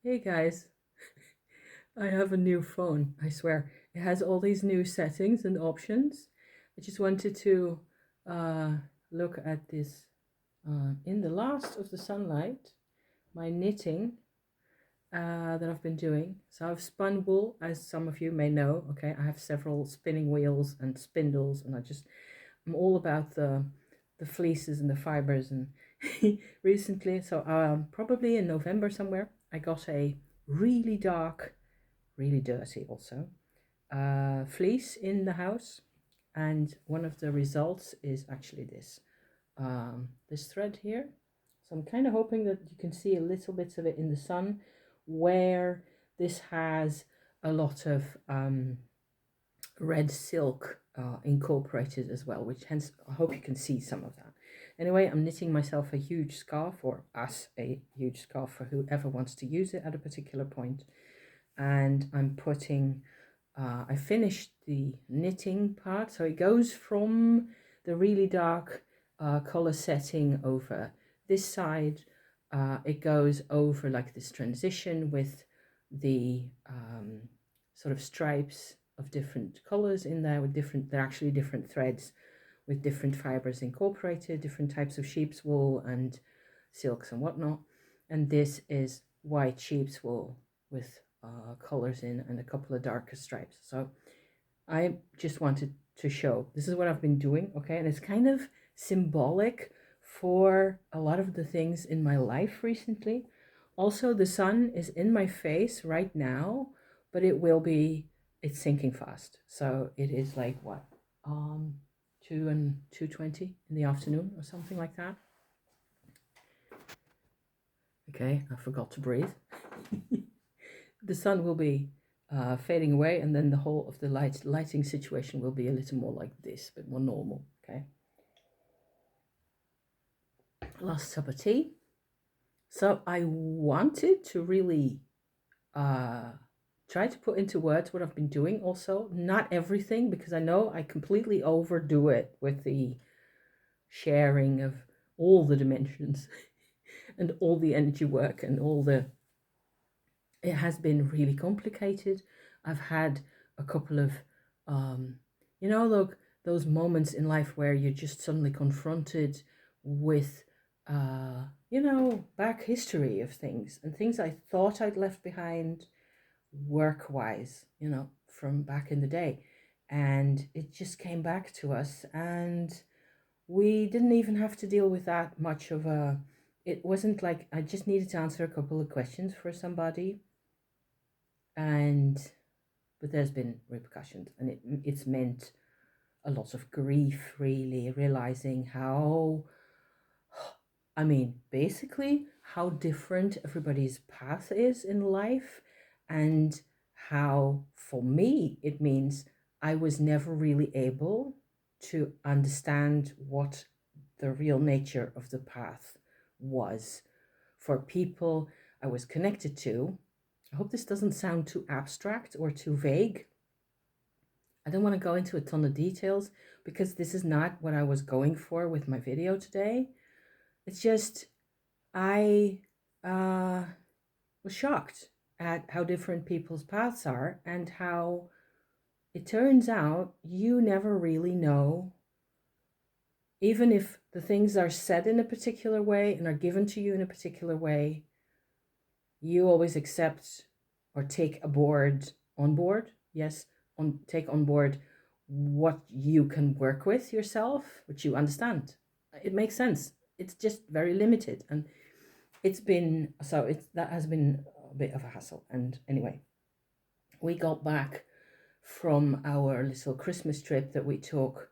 Hey guys, I have a new phone, I swear. It has all these new settings and options. I just wanted to uh, look at this in the last of the sunlight, my knitting that I've been doing. So I've spun wool, as some of you may know. Okay, I have several spinning wheels and spindles, and I'm all about the fleeces and the fibers. And recently, so probably in November somewhere, I got a really dark, really dirty also fleece in the house, and one of the results is actually this thread here. So I'm kind of hoping that you can see a little bit of it in the sun, where this has a lot of red silk incorporated as well, which hence I hope you can see some of that. Anyway, I'm knitting myself a huge scarf, or us a huge scarf, for whoever wants to use it at a particular point. And I'm putting I finished the knitting part, so it goes from the really dark color setting over this side. It goes over like this transition with the sort of stripes of different colors in there, with they're actually different threads with different fibers incorporated, different types of sheep's wool and silks and whatnot. And this is white sheep's wool with colors in and a couple of darker stripes. So I just wanted to show this is what I've been doing, okay? And it's kind of symbolic for a lot of the things in my life recently. Also, the sun is in my face right now, but it's sinking fast. So it is like what, 2 and 2:20 in the afternoon or something like that. Okay, I forgot to breathe. The sun will be fading away, and then the whole of the lighting situation will be a little more like this, but more normal. Okay. Last cup of tea. So I wanted to really try to put into words what I've been doing. Also, not everything, because I know I completely overdo it with the sharing of all the dimensions and all the energy work and it has been really complicated. I've had a couple of, look, those moments in life where you're just suddenly confronted with, back history of things and things I thought I'd left behind work wise, from back in the day. And it just came back to us. And we didn't even have to deal with that much of it wasn't like I just needed to answer a couple of questions for somebody, but there's been repercussions, and it's meant a lot of grief, really realizing how, basically how different everybody's path is in life, and how for me it means I was never really able to understand what the real nature of the path was for people I was connected to. I hope this doesn't sound too abstract or too vague. I don't want to go into a ton of details because this is not what I was going for with my video today. It's just I was shocked at how different people's paths are, and how it turns out you never really know, even if the things are said in a particular way and are given to you in a particular way, you always accept or take on board, yes, take on board what you can work with yourself, which you understand. It makes sense. It's just very limited, and that has been a bit of a hassle. And anyway, we got back from our little Christmas trip that we took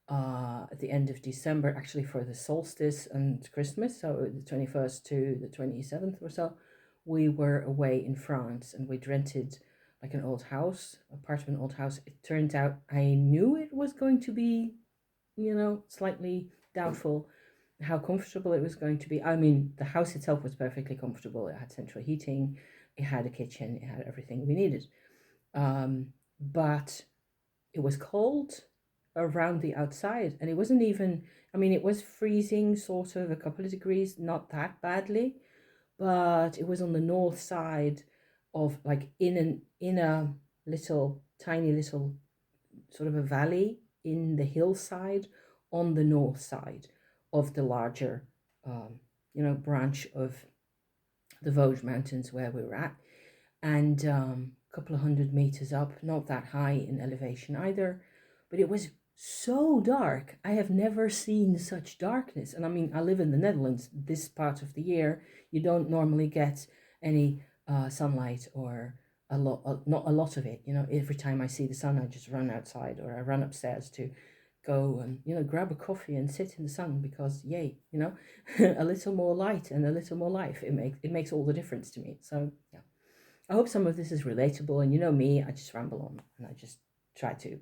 at the end of December, actually for the solstice and Christmas, so the 21st to the 27th or so. We were away in France, and we'd rented like an old house, part of an old house. It turned out I knew it was going to be, slightly doubtful how comfortable it was going to be. I mean, the house itself was perfectly comfortable. It had central heating, it had a kitchen, it had everything we needed. But it was cold around the outside, and it wasn't even, it was freezing, sort of a couple of degrees, not that badly, but it was on the north side of, like, in a little tiny little sort of a valley in the hillside on the north side of the larger branch of the Vosges Mountains where we were at, and a couple of 100 meters up, not that high in elevation either, but it was so dark. I have never seen such darkness. And I mean, I live in the Netherlands. This part of the year, you don't normally get any sunlight, or not a lot of it. Every time I see the sun, I just run outside, or I run upstairs to go and grab a coffee and sit in the sun, because yay, a little more light and a little more life, it makes all the difference to me. So yeah, I hope some of this is relatable. And me, I just ramble on and I just try to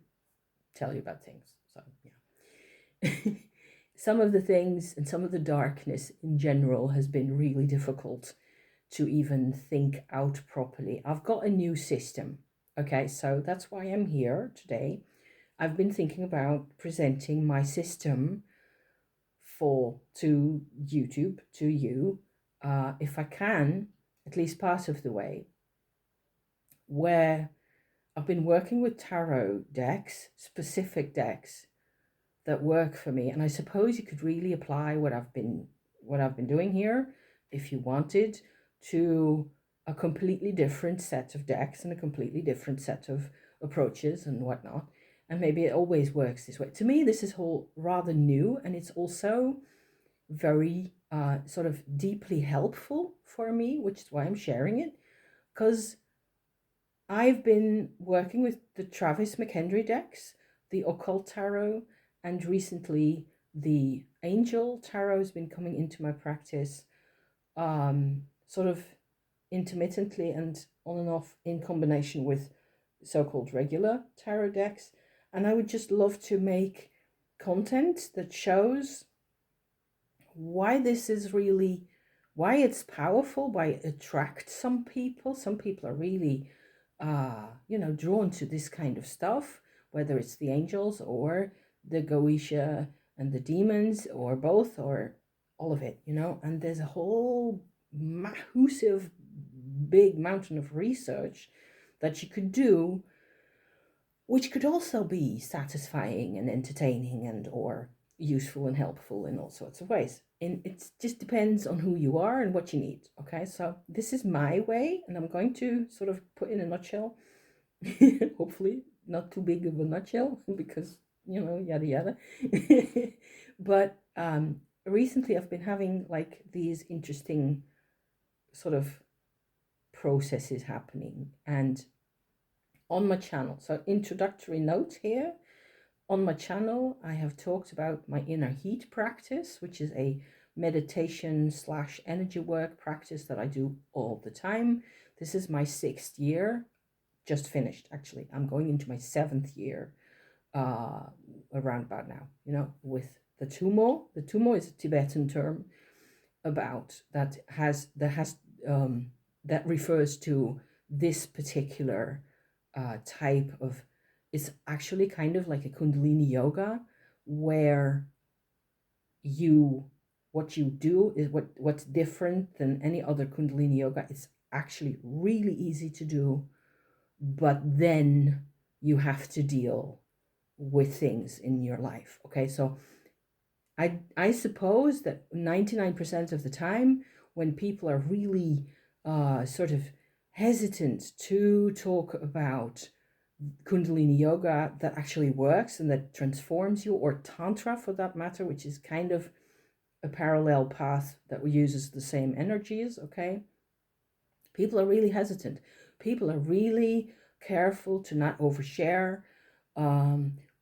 tell you about things. So yeah. Some of the things and some of the darkness in general has been really difficult to even think out properly. I've got a new system. Okay, so that's why I'm here today. I've been thinking about presenting my system to YouTube, to you, if I can, at least part of the way, where I've been working with tarot decks, specific decks that work for me. And I suppose you could really apply what I've been doing here, if you wanted, to a completely different set of decks and a completely different set of approaches and whatnot. And maybe it always works this way. To me, this is whole rather new, and it's also very sort of deeply helpful for me, which is why I'm sharing it, because I've been working with the Travis McHenry decks, the Occult Tarot, and recently the Angel Tarot has been coming into my practice, sort of intermittently and on and off, in combination with so-called regular tarot decks. And I would just love to make content that shows why this is really, why it's powerful, why it attracts some people. Some people are really drawn to this kind of stuff, whether it's the angels or the Goetia and the demons, or both, or all of it, and there's a whole massive big mountain of research that you could do, which could also be satisfying and entertaining and or useful and helpful in all sorts of ways. And it just depends on who you are and what you need. Okay, so this is my way, and I'm going to sort of put in a nutshell, hopefully not too big of a nutshell, because yada yada. But recently I've been having like these interesting sort of processes happening, and on my channel, so introductory note here, on my channel I have talked about my inner heat practice, which is a meditation / energy work practice that I do all the time. This is my 6th year, just finished actually. I'm going into my 7th year around about now, with the tumo. The tumo is a Tibetan term about that refers to this particular type of, it's actually kind of like a Kundalini yoga, where what you do is what's different than any other Kundalini yoga. It's actually really easy to do, but then you have to deal with things in your life. Okay, so I suppose that 99% of the time, when people are really sort of hesitant to talk about Kundalini yoga that actually works and that transforms you, or Tantra for that matter, which is kind of a parallel path that uses the same energies, okay? People are really hesitant. People are really careful to not overshare,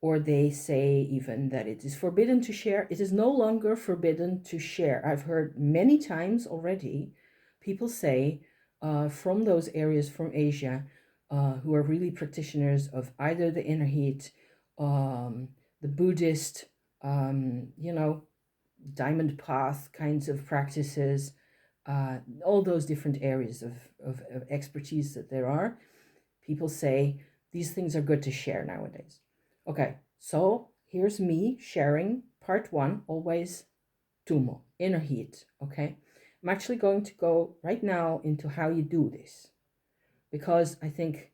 or they say even that it is forbidden to share. It is no longer forbidden to share. I've heard many times already people say from those areas, from Asia, who are really practitioners of either the inner heat, the Buddhist, diamond path kinds of practices, all those different areas of expertise that there are. People say these things are good to share nowadays. Okay, so here's me sharing part 1, always tumo, inner heat. Okay, I'm actually going to go right now into how you do this, because I think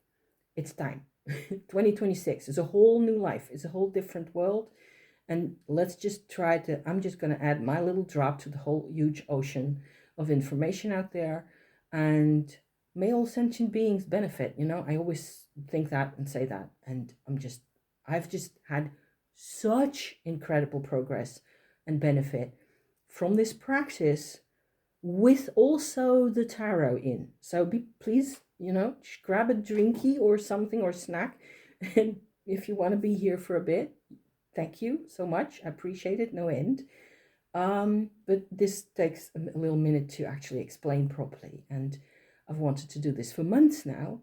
it's time. 2026 is a whole new life, it's a whole different world. And let's just try to, I'm just going to add my little drop to the whole huge ocean of information out there. And may all sentient beings benefit. I always think that and say that. And I've just had such incredible progress and benefit from this practice, with also the tarot in. So please, grab a drinky or something or snack. And if you want to be here for a bit, thank you so much. I appreciate it, no end. But this takes a little minute to actually explain properly. And I've wanted to do this for months now.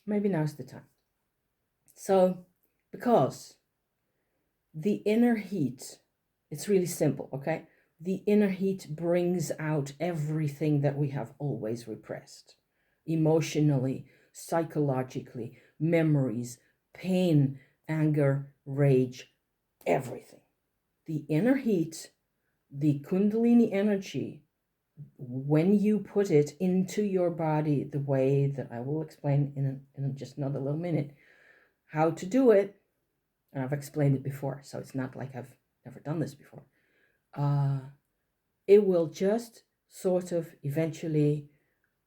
Maybe now's the time. So, because the inner heat, it's really simple, okay? The inner heat brings out everything that we have always repressed, emotionally, psychologically, memories, pain, anger, rage, everything. The inner heat, the Kundalini energy, when you put it into your body the way that I will explain in just another little minute, how to do it, and I've explained it before, so it's not like I've never done this before. It will just sort of eventually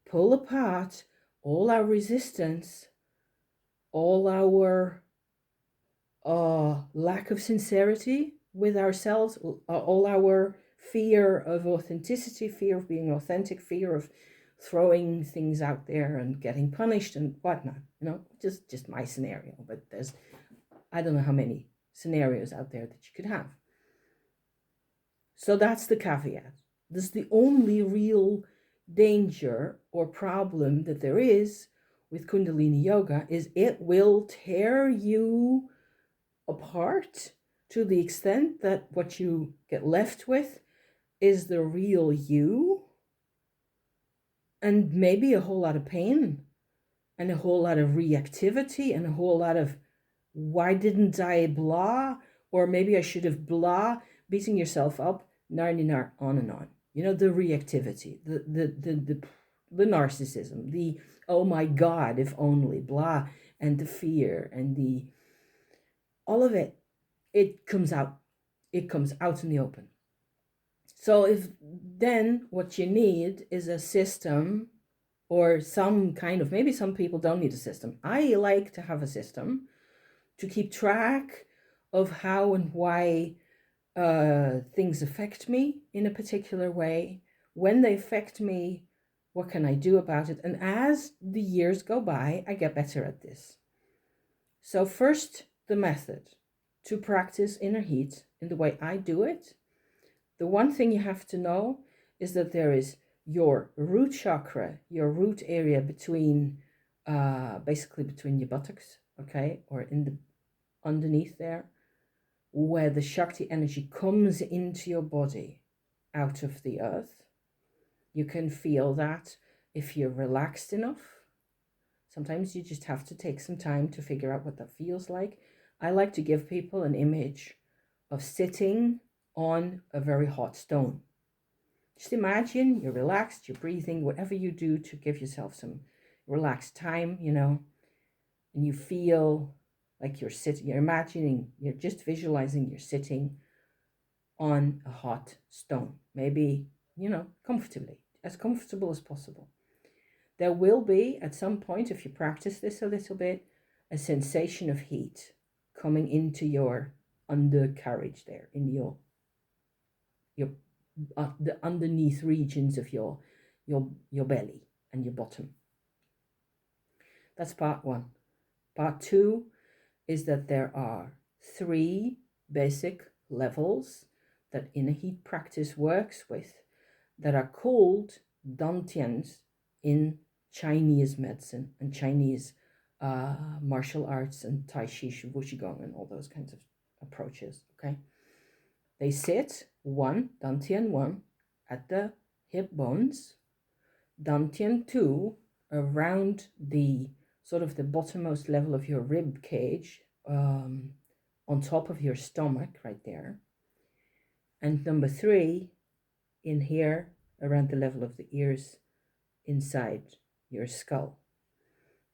pull apart all our resistance, all our lack of sincerity with ourselves, all our fear of authenticity, fear of being authentic, fear of throwing things out there and getting punished and whatnot. Just my scenario, but there's, I don't know how many scenarios out there that you could have. So that's the caveat. This is the only real danger or problem that there is with Kundalini Yoga, is it will tear you apart to the extent that what you get left with is the real you, and maybe a whole lot of pain and a whole lot of reactivity and a whole lot of why didn't I blah, or maybe I should have blah, beating yourself up, nar, on and on. The reactivity, the narcissism, the oh my God, if only, blah, and the fear and the all of it, it comes out in the open. So if then what you need is a system, or some kind of, maybe some people don't need a system. I like to have a system to keep track of how and why things affect me in a particular way. When they affect me, what can I do about it? And as the years go by, I get better at this. So first, the method to practice inner heat in the way I do it. The one thing you have to know is that there is your root chakra, your root area between, basically between your buttocks, okay, or in the underneath there, where the Shakti energy comes into your body out of the earth. You can feel that if you're relaxed enough. Sometimes you just have to take some time to figure out what that feels like. I like to give people an image of sitting on a very hot stone. Just imagine you're relaxed, you're breathing, whatever you do to give yourself some relaxed time, and you feel like you're sitting, you're imagining, you're just visualizing you're sitting on a hot stone, maybe, comfortably, as comfortable as possible. There will be, at some point, if you practice this a little bit, a sensation of heat coming into your undercarriage there, in your the underneath regions of your belly and your bottom. That's part one. Part two is that there are 3 basic levels that inner heat practice works with, that are called dantians in Chinese medicine and Chinese martial arts and Tai Chi, Wushu and all those kinds of approaches, okay? They sit, dantian 1, at the hip bones, dantian 2, around the sort of the bottommost level of your rib cage, on top of your stomach right there. And number 3, in here around the level of the ears inside your skull.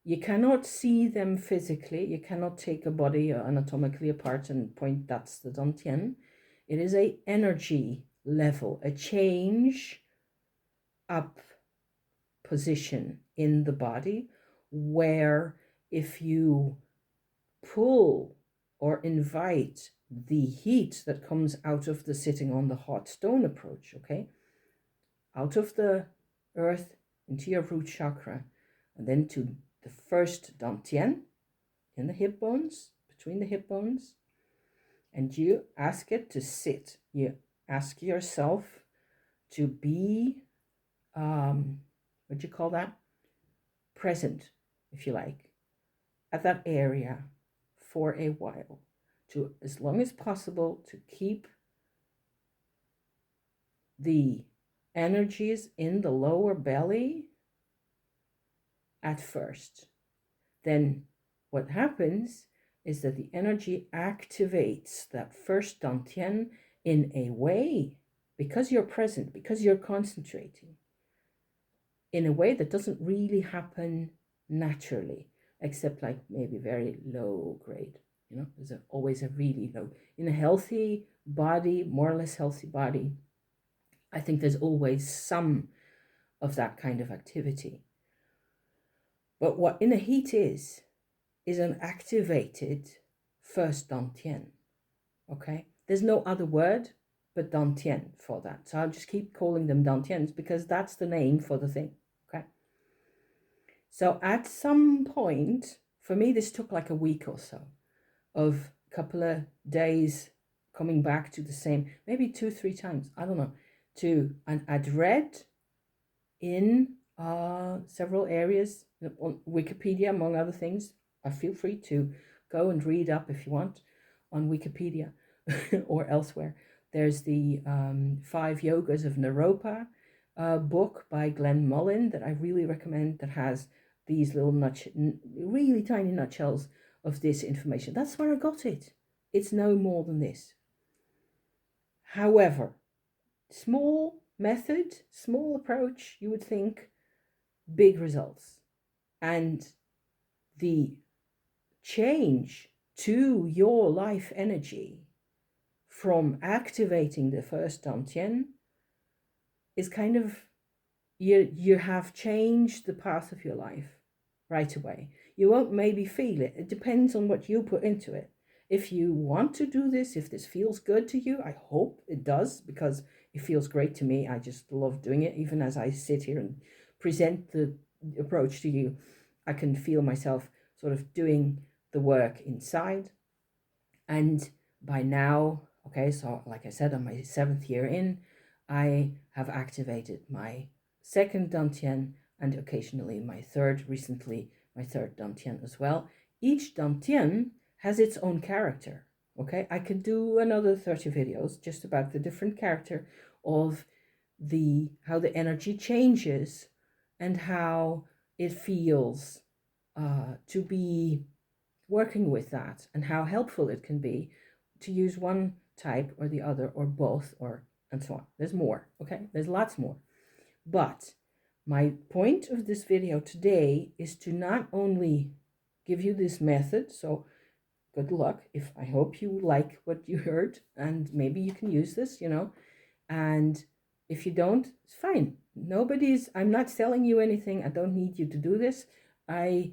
You cannot see them physically. You cannot take a body anatomically apart and point, that's the dantian. It is a energy level, a change up position in the body, where if you pull or invite the heat that comes out of the sitting on the hot stone approach, okay, out of the earth into your root chakra, and then to the first dantian in the hip bones, between the hip bones, and you ask it to sit. You ask yourself to be, what do you call that? Present, if you like, at that area for a while, to as long as possible, to keep the energies in the lower belly at first. Then what happens is that the energy activates that first dantian in a way, because you're present, because you're concentrating, in a way that doesn't really happen naturally, except like maybe very low grade. You know, there's always a really low. In a healthy body, more or less healthy body, I think there's always some of that kind of activity. But what inner heat is an activated first dantian, okay? There's no other word but dantian for that. So I'll just keep calling them dantians because that's the name for the thing, okay? So at some point, for me, this took like a week or so of a couple of days coming back to the same, maybe 2-3 times, I don't know, and I'd read in several areas on Wikipedia, among other things. Feel free to go and read up if you want on Wikipedia or elsewhere. There's the 5 Yogas of Naropa book by Glenn Mullen that I really recommend, that has these little really tiny nutshells of this information. That's where I got it. It's no more than this. However, small method, small approach, you would think, big results. And the change to your life energy from activating the first dantian is kind of, you have changed the path of your life right away. You won't maybe feel it. It depends on what you put into it. If you want to do this, if this feels good to you, I hope it does, because it feels great to me. I just love doing it. Even as I sit here and present the approach to you, I can feel myself sort of doing the work inside. And by now, okay, so like I said, on my 7th year in, I have activated my second dantian and occasionally my third, recently my third dantian as well. Each dantian has its own character, okay? I could do another 30 videos just about the different character of how the energy changes and how it feels to be working with that, and how helpful it can be to use one type or the other or both, or and so on. There's more, okay? There's lots more. But my point of this video today is to not only give you this method, so good luck. I hope you like what you heard, and maybe you can use this, you know, and if you don't, it's fine. I'm not selling you anything. I don't need you to do this. I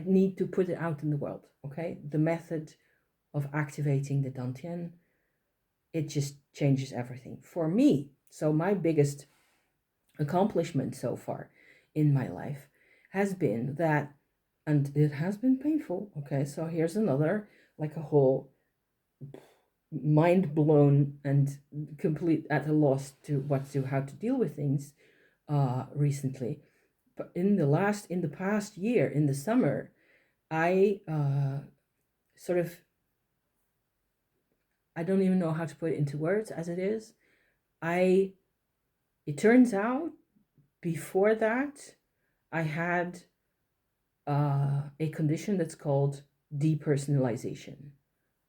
need to put it out in the world, okay? The method of activating the dantian, it just changes everything for me. So my biggest accomplishment so far in my life has been that, and it has been painful, okay? So here's another, like a whole mind blown and complete at a loss to how to deal with things recently. But in the past year, in the summer, I I don't even know how to put it into words as it is. It turns out before that, I had a condition that's called depersonalization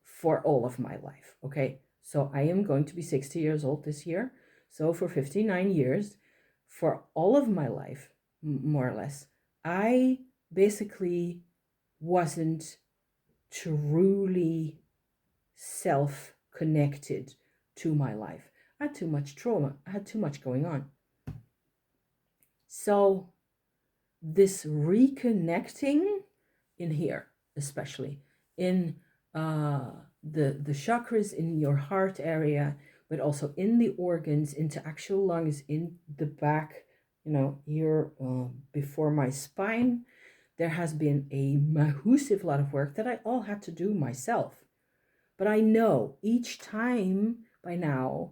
for all of my life, okay? So I am going to be 60 years old this year. So for 59 years, for all of my life, more or less, I basically wasn't truly self-connected to my life. I had too much trauma. I had too much going on. So this reconnecting in here, especially in the chakras in your heart area, but also in the organs, into actual lungs, in the back, here before my spine, there has been a massive lot of work that I all had to do myself. But I know each time by now,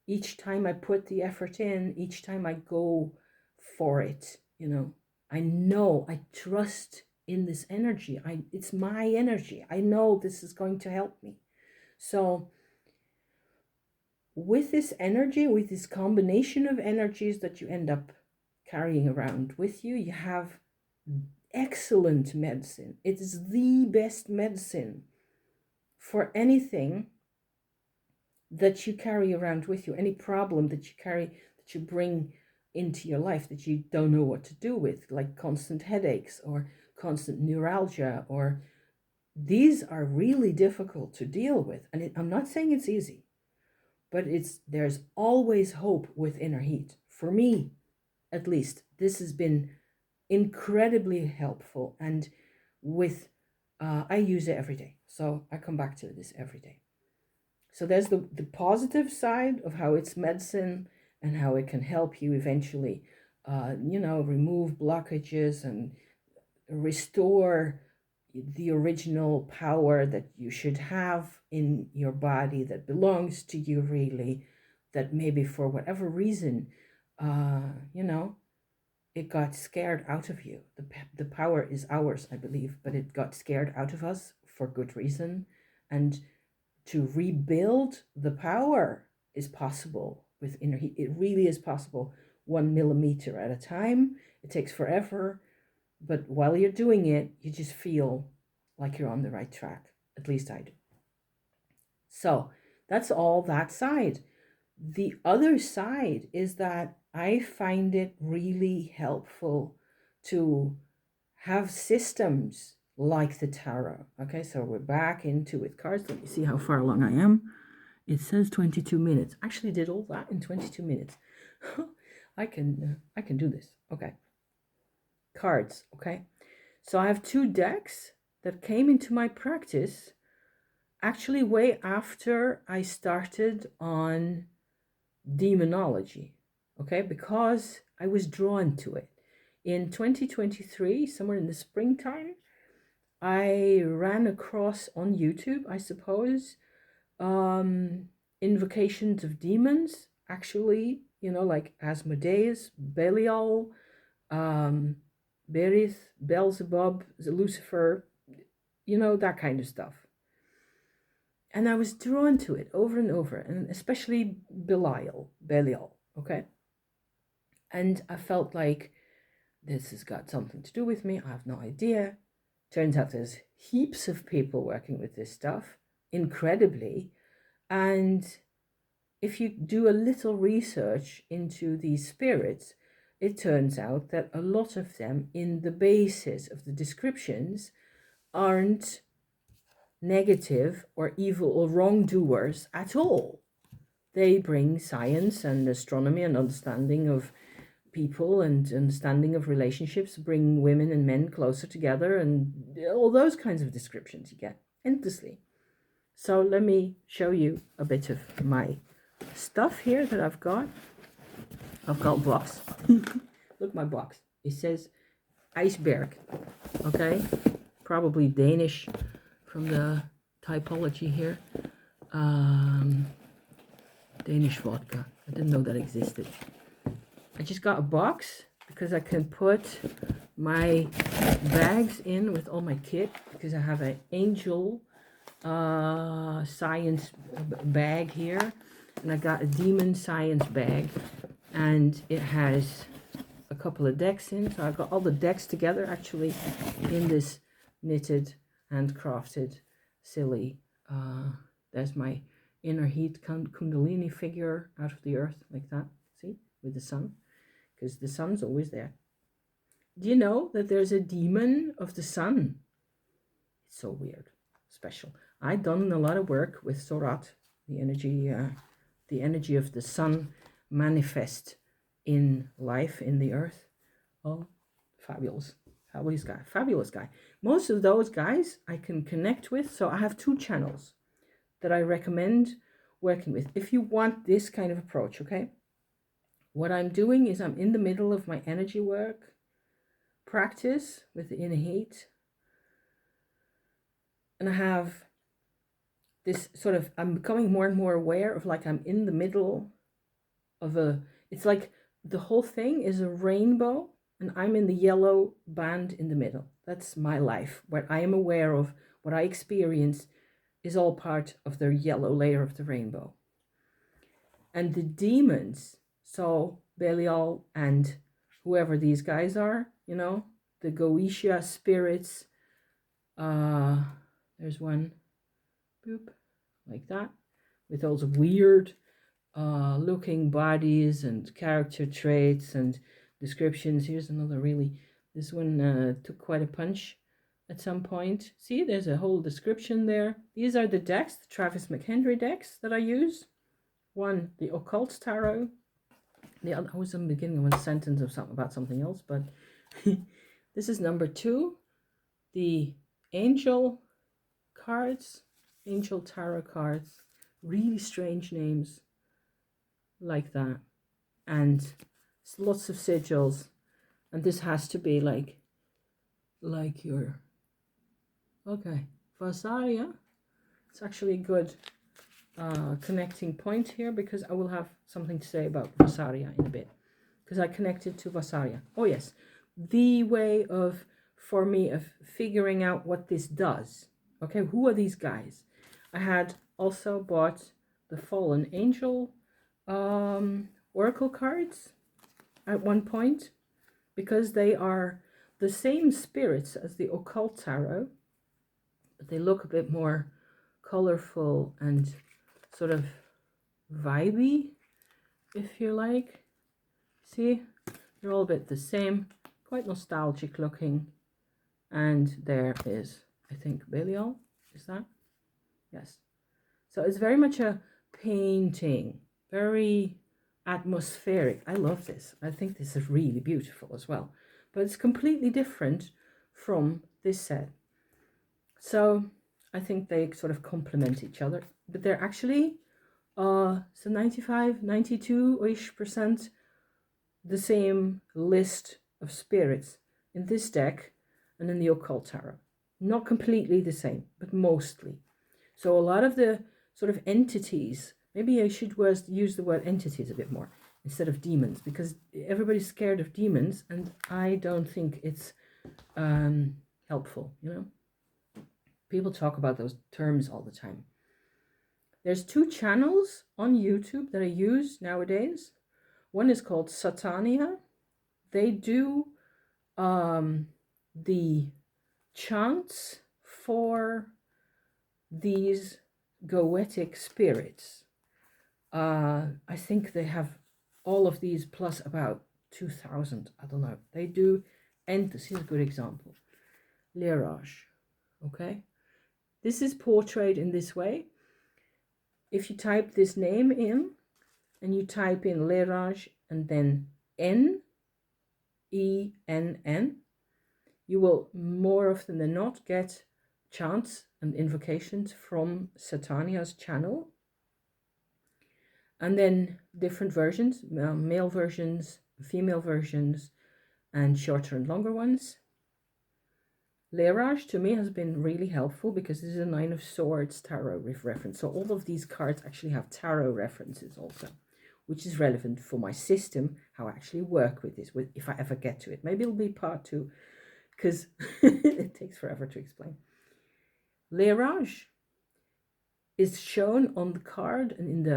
each time I put the effort in, each time I go for it, I know, I trust in this energy. It's my energy. I know this is going to help me. So with this energy, with this combination of energies that you end up carrying around with you, you have excellent medicine. It is the best medicine for anything that you carry around with you, any problem that you carry, that you bring into your life that you don't know what to do with, like constant headaches or constant neuralgia, or these are really difficult to deal with. And I'm not saying it's easy, but there's always hope with inner heat. For me, at least, this has been incredibly helpful, and with I use it every day. So I come back to this every day. So there's the positive side of how it's medicine and how it can help you eventually, remove blockages and restore the original power that you should have in your body, that belongs to you really, that maybe for whatever reason, it got scared out of you. The power is ours, I believe, but it got scared out of us for good reason. And to rebuild the power is possible with inner heat. It really is possible, 1 millimeter at a time. It takes forever, but while you're doing it, you just feel like you're on the right track. At least I do. So that's all that side. The other side is that I find it really helpful to have systems like the tarot. Okay, so we're back into with cards. Let me see how far along I am. It says 22 minutes. Actually did all that in 22 minutes. I can do this. Okay. Cards, okay? So I have 2 decks that came into my practice actually way after I started on demonology, okay? Because I was drawn to it. In 2023, somewhere in the springtime, I ran across on YouTube, I suppose, invocations of demons, actually, like Asmodeus, Belial, Berith, Beelzebub, Lucifer, that kind of stuff. And I was drawn to it over and over, and especially Belial, okay? And I felt like this has got something to do with me. I have no idea. Turns out there's heaps of people working with this stuff, incredibly. And if you do a little research into these spirits, it turns out that a lot of them, in the basis of the descriptions, aren't negative or evil or wrongdoers at all. They bring science and astronomy and understanding of people and understanding of relationships, bring women and men closer together, and all those kinds of descriptions you get endlessly. So let me show you a bit of my stuff here that I've got. I've got a box. Look, my box. It says iceberg. Okay, probably Danish from the typology here. Danish vodka. I didn't know that existed. I just got a box because I can put my bags in with all my kit, because I have an angel science bag here, and I got a demon science bag, and it has a couple of decks in. So I've got all the decks together actually in this knitted, handcrafted, silly. There's my inner heat kundalini figure out of the earth, like that, see, with the sun, because the sun's always there. Do you know that there's a demon of the sun? It's so weird, special. I've done a lot of work with Sorat, the energy of the sun manifest in life in the earth. Oh, fabulous. Fabulous guy. Most of those guys I can connect with. So I have 2 channels that I recommend working with if you want this kind of approach, okay? What I'm doing is I'm in the middle of my energy work practice with the inner heat. And I have this sort of, I'm becoming more and more aware of, like, I'm in the middle of it's like the whole thing is a rainbow and I'm in the yellow band in the middle. That's my life, where I am aware of what I experience is all part of the yellow layer of the rainbow. And the demons, so Belial and whoever these guys are, you know, the Goetia spirits, there's one, boop, like that, with those weird looking bodies and character traits and descriptions. Here's another this one took quite a punch at some point. See, there's a whole description there. These are the decks, the Travis McHenry decks that I use. One, the Occult Tarot. The other, I was in the beginning of a sentence of something about something else, but this is number 2, the Angel cards, Angel Tarot cards. Really strange names like that, and lots of sigils, and this has to be like your, okay, Vasaria. It's actually a good connecting point here, because I will have something to say about Vasaria in a bit, because I connected to Vasaria. Oh yes, the way of, for me, of figuring out what this does. Okay, who are these guys? I had also bought the Fallen Angel oracle cards at one point, because they are the same spirits as the Occult Tarot, but they look a bit more colorful and sort of vibey, if you like. See, they're all a bit the same, quite nostalgic looking. And there is, I think, Belial, is that? Yes. So it's very much a painting, very atmospheric. I love this. I think this is really beautiful as well, but it's completely different from this set. So I think they sort of complement each other, but they're actually so 95, 92-ish% the same list of spirits in this deck and in the Occult Tarot. Not completely the same, but mostly. So a lot of the sort of entities, maybe I should use the word entities a bit more instead of demons, because everybody's scared of demons, and I don't think it's helpful, you know. People talk about those terms all the time. There's 2 channels on YouTube that I use nowadays. One is called Satania. They do the chants for these Goetic spirits. I think they have all of these plus about 2,000. I don't know. They do, and this is a good example. Lirage. Okay. This is portrayed in this way. If you type this name in, and you type in Lirage and then N-E-N-N, you will more often than not get chants and invocations from Satania's channel. And then different versions, male versions, female versions, and shorter and longer ones. Lirage to me has been really helpful, because this is a 9 of Swords tarot reference. So all of these cards actually have tarot references also, which is relevant for my system, how I actually work with this, if I ever get to it. Maybe it'll be part 2, because it takes forever to explain. Lirage is shown on the card and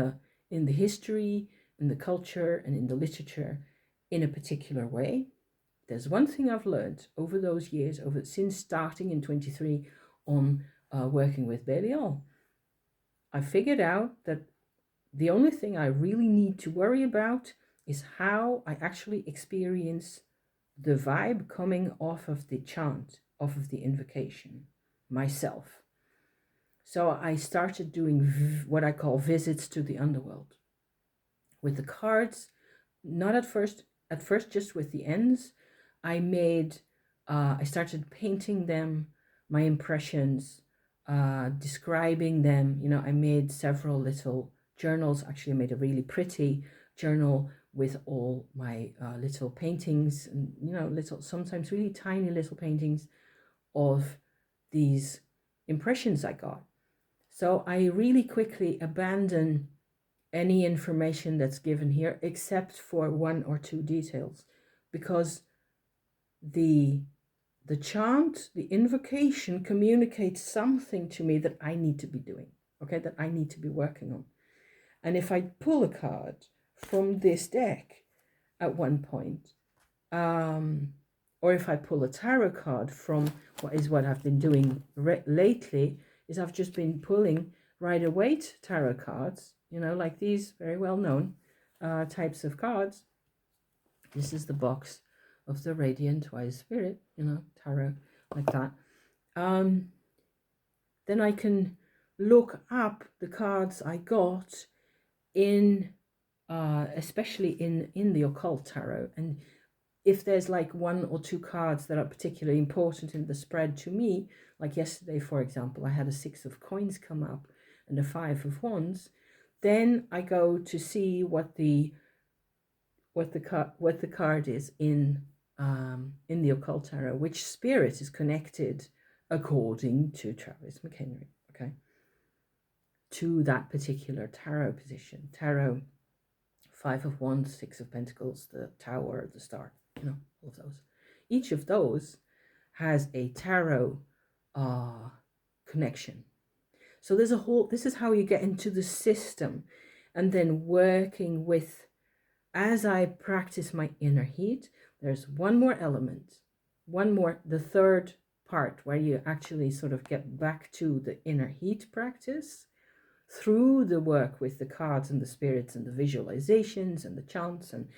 in the history, in the culture, and in the literature in a particular way. There's one thing I've learned over those years, since starting in 23 on working with Belial. I figured out that the only thing I really need to worry about is how I actually experience the vibe coming off of the chant, off of the invocation myself. So I started doing what I call visits to the underworld with the cards, not at first just with the ends. I started painting them, my impressions, describing them. I made several little journals. Actually, I made a really pretty journal with all my little paintings and, little, sometimes really tiny little paintings of these impressions I got. So I really quickly abandon any information that's given here except for one or two details, because the chant, the invocation communicates something to me that I need to be doing, okay, that I need to be working on. And if I pull a card from this deck at one point, or if I pull a tarot card from what I've been doing lately, is I've just been pulling Rider-Waite tarot cards, like these very well known types of cards. This is the box of the Radiant Wise Spirit, tarot, like that. Then I can look up the cards I got in, especially in the Occult tarot, and if there's like one or two cards that are particularly important in the spread to me, like yesterday, for example, I had a 6 of coins come up and a 5 of wands, then I go to see what the card is in the Occult tarot, which spirit is connected according to Travis McHenry, okay, to that particular tarot position. Tarot, 5 of wands, 6 of pentacles, the tower, the star, all of those. Each of those has a tarot connection. So this is how you get into the system, and then working with, as I practice my inner heat, there's one more element, the third part, where you actually sort of get back to the inner heat practice through the work with the cards and the spirits and the visualizations and the chants and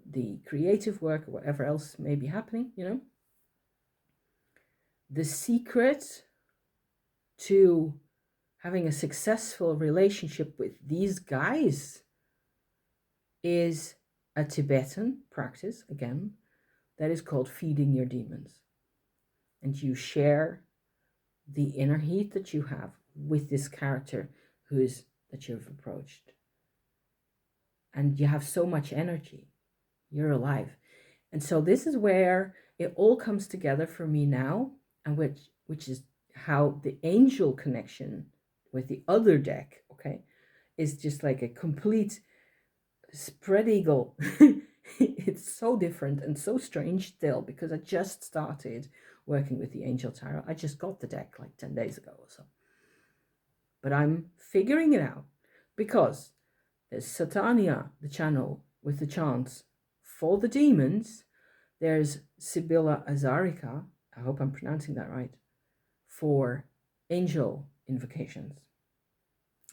the creative work or whatever else may be happening, The secret to having a successful relationship with these guys is a Tibetan practice, again, that is called feeding your demons. And you share the inner heat that you have with this character that you've approached. And you have so much energy. You're alive. And so this is where it all comes together for me now, and which is how the angel connection with the other deck, okay, is just like a complete spread eagle. It's so different and so strange still, because I just started working with the angel tarot. I just got the deck like 10 days ago or so. But I'm figuring it out, because there's Satania, the channel with the chants for the demons. There's Sibylla Azarica, I hope I'm pronouncing that right, for angel invocations.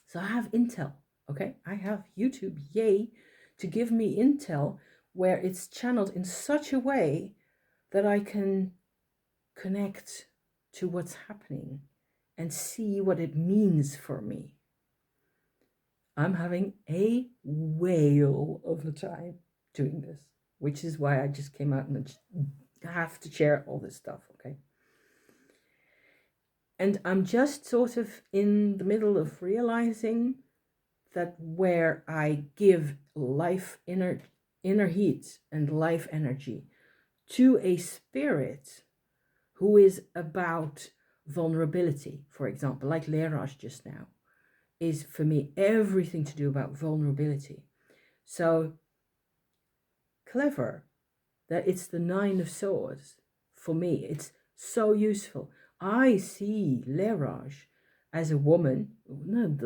So I have intel, okay? I have YouTube, yay, to give me intel where it's channeled in such a way that I can connect to what's happening and see what it means for me. I'm having a whale of a time doing this, which is why I just came out and have to share all this stuff, okay? And I'm just sort of in the middle of realizing that where I give life, inner heat and life energy to a spirit who is about vulnerability, for example, like Leraj just now, is for me everything to do about vulnerability. So clever that it's the 9 of Swords. For me, it's so useful. I see Leraj as a woman. No,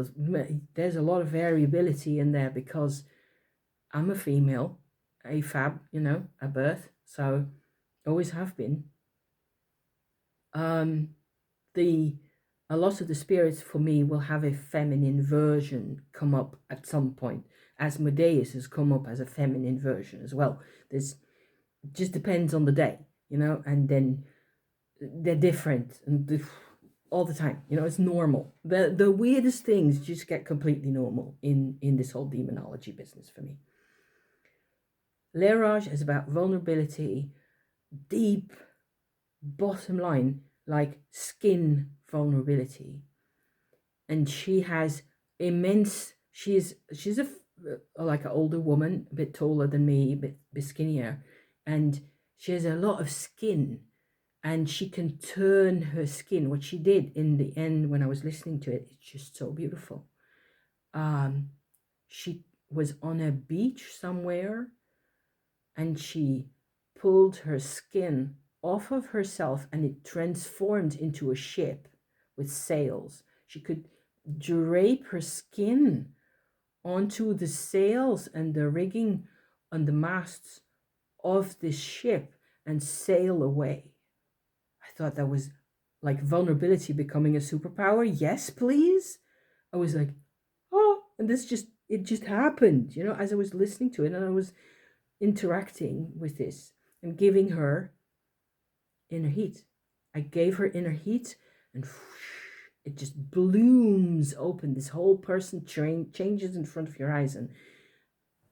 there's a lot of variability in there, because I'm a female, a fab, a birth, so always have been. The a lot of the spirits for me will have a feminine version come up at some point. Asmodeus has come up as a feminine version as well. There's just depends on the day, and then they're different and all the time, it's normal. The weirdest things just get completely normal in this whole demonology business for me. L'Erage is about vulnerability, deep, bottom line, like skin vulnerability. And she has immense, she's like an older woman, a bit taller than me, a bit skinnier, and she has a lot of skin, and she can turn her skin. What she did in the end when I was listening to it, it's just so beautiful. She was on a beach somewhere, and she pulled her skin off of herself, and it transformed into a ship with sails. She could drape her skin onto the sails and the rigging on the masts of this ship and sail away. I thought that was like vulnerability becoming a superpower. Yes, please. I was like, oh, and it just happened, as I was listening to it, and I was interacting with this and giving her inner heat. I gave her inner heat, and it just blooms open. This whole person changes in front of your eyes, and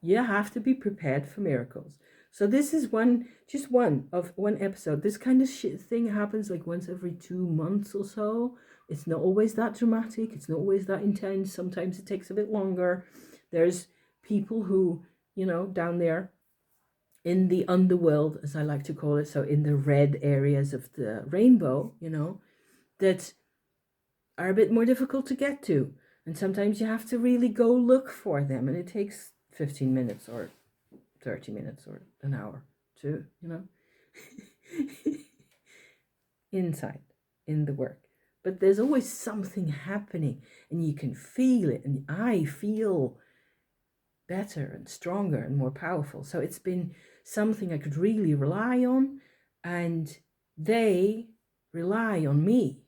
you have to be prepared for miracles. So this is one episode. This kind of thing happens like once every 2 months or so. It's not always that dramatic. It's not always that intense. Sometimes it takes a bit longer. There's people who, down there in the underworld, as I like to call it, so in the red areas of the rainbow, that are a bit more difficult to get to. And sometimes you have to really go look for them, and it takes 15 minutes or 30 minutes or an hour to, inside in the work. But there's always something happening, and you can feel it, and I feel better and stronger and more powerful. So it's been something I could really rely on, and they rely on me.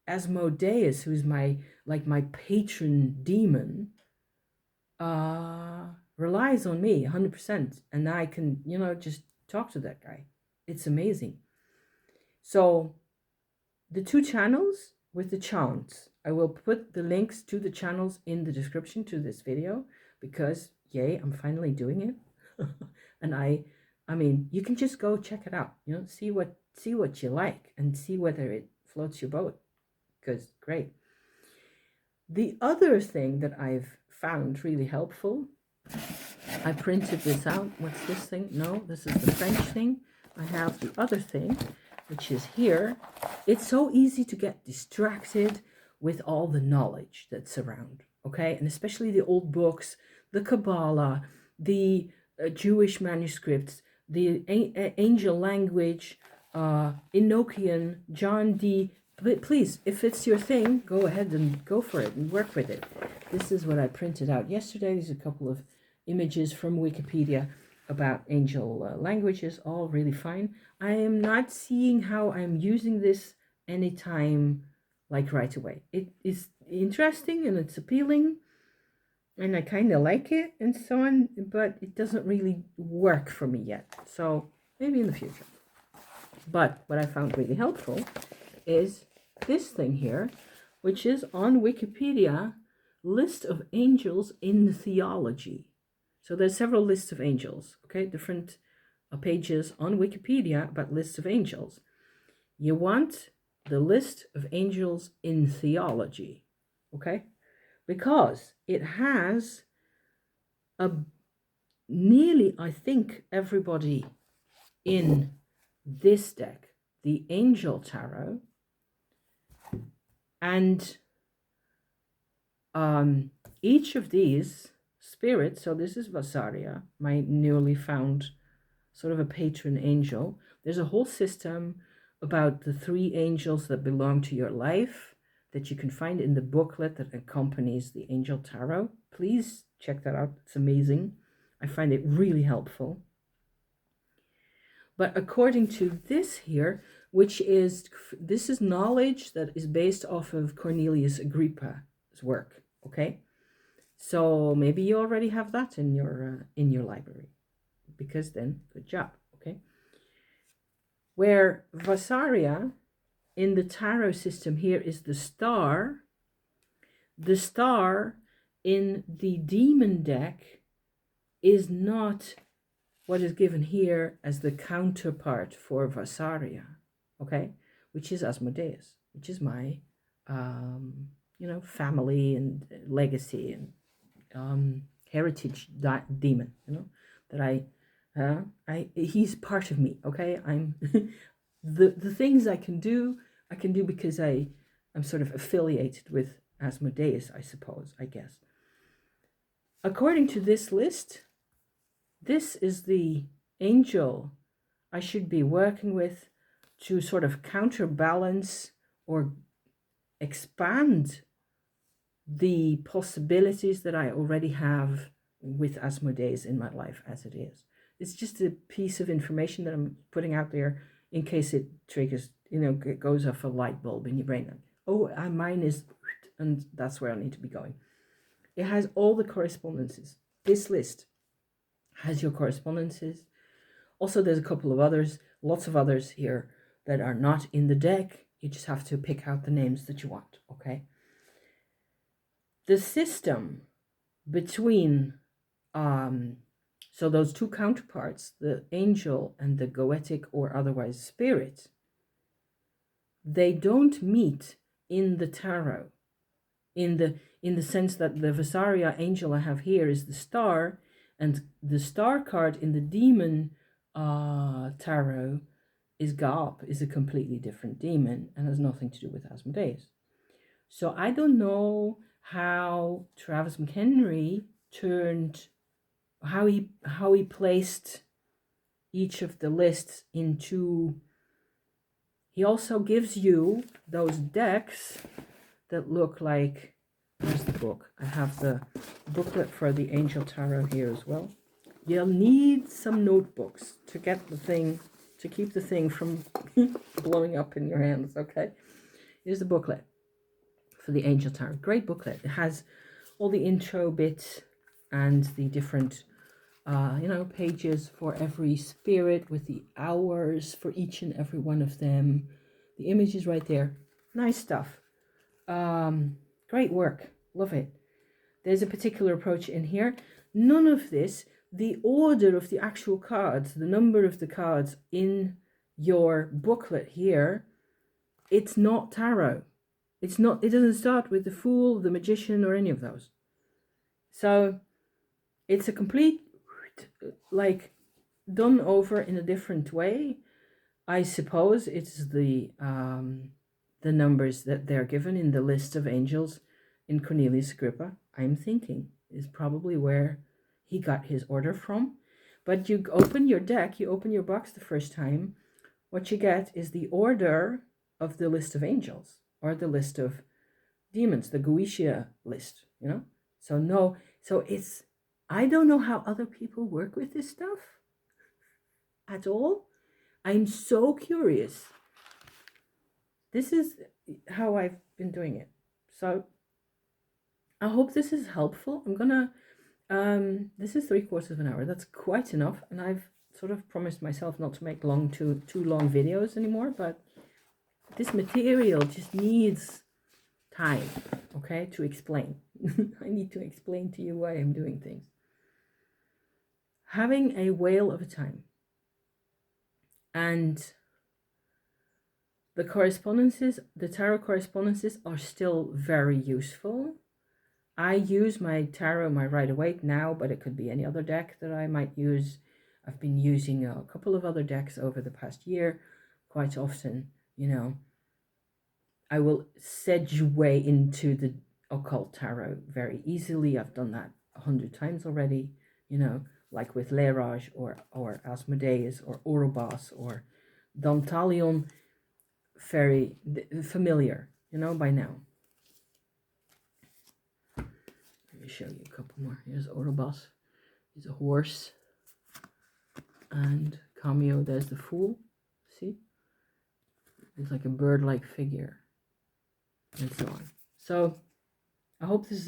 Asmodeus, who's my patron demon, relies on me 100%, and I can, just talk to that guy. It's amazing. So the 2 channels with the chants, I will put the links to the channels in the description to this video, because yay, I'm finally doing it. And I mean, you can just go check it out, see what you like, and see whether it floats your boat, because great. The other thing that I've found really helpful, I printed this out. What's this thing? No, this is the French thing. I have the other thing, which is here. It's so easy to get distracted with all the knowledge that's around, okay? And especially the old books, the Kabbalah, the Jewish manuscripts, the angel language, Enochian, John D. Please, if it's your thing, go ahead and go for it and work with it. This is what I printed out yesterday. There's a couple of images from Wikipedia about angel languages, all really fine. I am not seeing how I'm using this anytime, like right away. It is interesting and it's appealing, and I kind of like it and so on, but it doesn't really work for me yet. So maybe in the future. But what I found really helpful is this thing here, which is on Wikipedia, list of angels in theology. So there's several lists of angels, okay, different pages on Wikipedia about lists of angels. You want the list of angels in theology, okay, because it has nearly, I think, everybody in this deck, the Angel Tarot, and each of these spirits, so this is Vasaria, my newly found sort of a patron angel. There's a whole system about the 3 angels that belong to your life that you can find in the booklet that accompanies the Angel Tarot. Please check that out. It's amazing. I find it really helpful. But according to this here, this is knowledge that is based off of Cornelius Agrippa's work. Okay, so maybe you already have that in your library, because then good job. Okay, where Vasaria in the tarot system here is the star. The star in the demon deck is not what is given here as the counterpart for Vasaria, okay, which is Asmodeus, which is my, family and legacy and heritage demon, that he's part of me, okay. I'm the things I can do because I'm sort of affiliated with Asmodeus, I suppose, I guess. According to this list, this is the angel I should be working with to sort of counterbalance or expand the possibilities that I already have with Asmodeus in my life as it is. It's just a piece of information that I'm putting out there in case it triggers, it goes off a light bulb in your brain. Oh, mine is, and that's where I need to be going. It has all the correspondences. This list has your correspondences. Also, there's a couple of others, lots of others here that are not in the deck. You just have to pick out the names that you want, okay? The system between, so those two counterparts, the angel and the goetic or otherwise spirit, they don't meet in the tarot, in the sense that the Vasaria angel I have here is the star, and the star card in the demon tarot is Gaap, is a completely different demon and has nothing to do with Asmodeus. So I don't know how Travis McHenry how he placed each of the lists into. He also gives you those decks that look like, where's the book? I have the booklet for the Angel Tarot here as well. You'll need some notebooks to get the thing, to keep the thing from blowing up in your hands, okay? Here's the booklet for the Angel Tarot. Great booklet. It has all the intro bits and the different, pages for every spirit with the hours for each and every one of them. The image is right there. Nice stuff. Great work. Love it. There's a particular approach in here. None of this, the order of the actual cards, the number of the cards in your booklet here, it's not tarot. It doesn't start with the Fool, the Magician, or any of those. So it's a complete, done over in a different way. I suppose it's the numbers that they're given in the list of angels in Cornelius Agrippa, I'm thinking, is probably where he got his order from. But you open your deck, you open your box the first time, what you get is the order of the list of angels or the list of demons, the Goetia list, So it's, I don't know how other people work with this stuff at all. I'm so curious. This is how I've been doing it. So I hope this is helpful. I'm gonna, this is 3/4 of an hour. That's quite enough. And I've sort of promised myself not to make too long videos anymore, but this material just needs time, okay, to explain. I need to explain to you why I'm doing things. Having a whale of a time. And the correspondences, the tarot correspondences are still very useful. I use my tarot, my Rider-Waite now, but it could be any other deck that I might use. I've been using a couple of other decks over the past year quite often, I will segue into the occult tarot very easily. I've done that 100 times already, like with Lerage or Asmodeus or Ouroboros or Dantalion, very familiar, by now. Let me show you a couple more. Here's Ouroboros. He's a horse. And cameo, there's the Fool. See? It's like a bird-like figure. And so on. So I hope this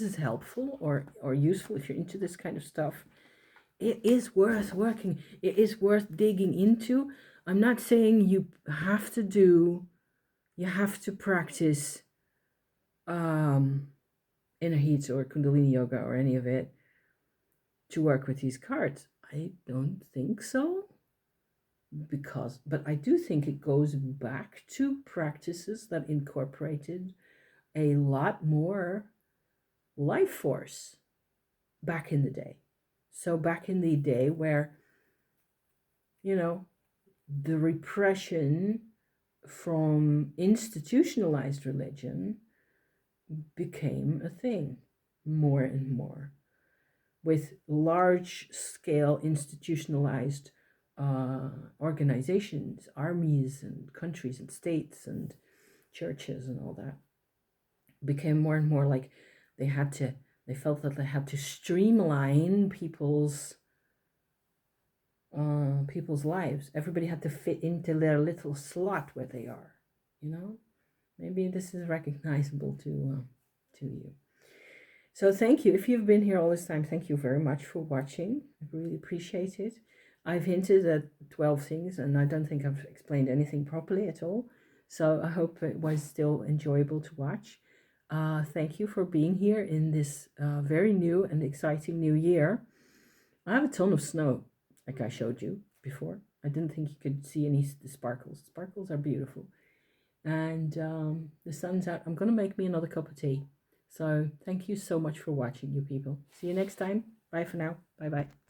is helpful or useful if you're into this kind of stuff. It is worth working. It is worth digging into. I'm not saying you have to practice inner heat or Kundalini yoga or any of it to work with these cards. I don't think so. But I do think it goes back to practices that incorporated a lot more life force back in the day. So back in the day where, the repression from institutionalized religion became a thing more and more, with large scale institutionalized organizations, armies and countries and states and churches and all that became more and more like they felt that they had to streamline people's lives. Everybody had to fit into their little slot where they are, maybe this is recognizable to you. So thank you. If you've been here all this time, thank you very much for watching. I really appreciate it. I've hinted at 12 things and I don't think I've explained anything properly at all. So I hope it was still enjoyable to watch. Thank you for being here in this very new and exciting new year. I have a ton of snow, like I showed you before. I didn't think you could see any sparkles. Sparkles are beautiful. And the sun's out. I'm going to make me another cup of tea. So thank you so much for watching, you people. See you next time. Bye for now. Bye-bye.